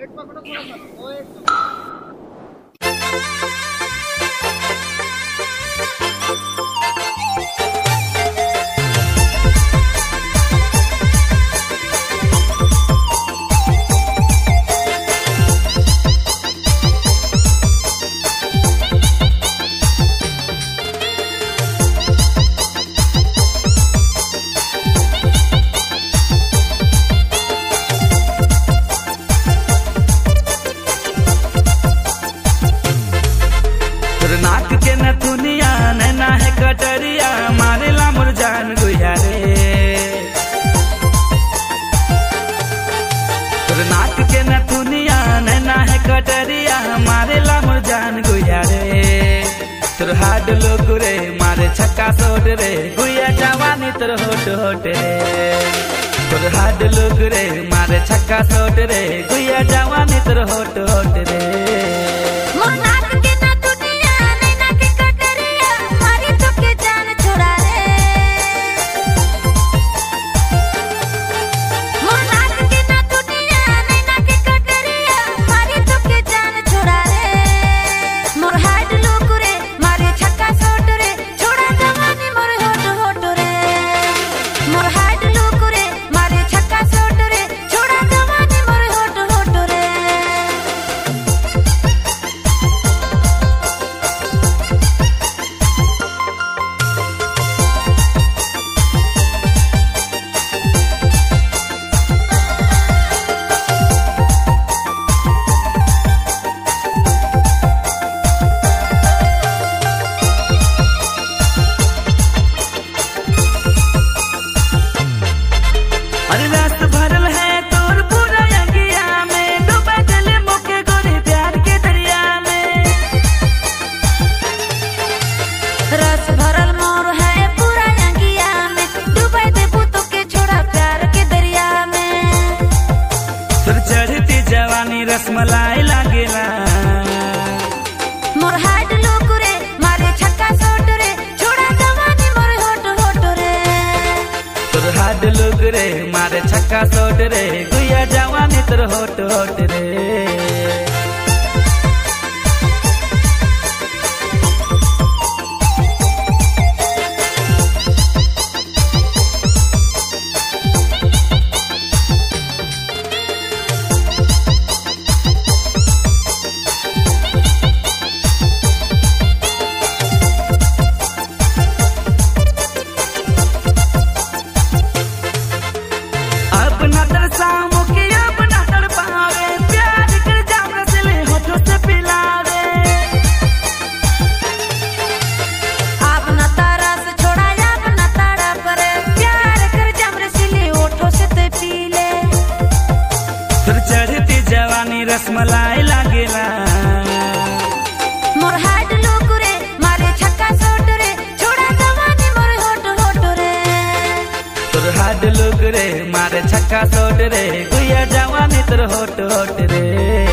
एक पकड़ो थोड़ा सा वो एक नाक के नथुनिया नैना है कटरिया मारेला मुरझान गुया रे। तोर नाक के नथुनिया नैना है कटरिया मारेला मुरझान गुया रे। तोर हाड लोग रे मारे छक्का सोट रे गुया जवानी तोर होट होट रे। तोर हाड लोग रे मारे छक्का सोट रे गुया जवानी तोर होट होट रे। चढ़ती जवानी रसमलाई लागेला मोर हाड लोग रे मारे छक्का सोट रे छोड़ा जवानी मोर होट होट रे। तोर हाड लोग रे मारे छक्का सोट रे गुया जवानी तोर होट होट रे। अपना तरसामो के अपना तड़पावे प्यार कर जाम रसले होठों से पिलावे। अपना तरस छोड़ा अपना ताड़ा पर प्यार कर जाम रसले होठों से ते पीले। तोर चढ़ती जवानी रसमलाई लागेला मोर हाड लोग रे मारे छक्का सोट रे छोड़ा जवानी मोर होट होट रे। तोर हाड लोग रे मारे छक्का सोट रे गुया जवानी तोर होट होट रे।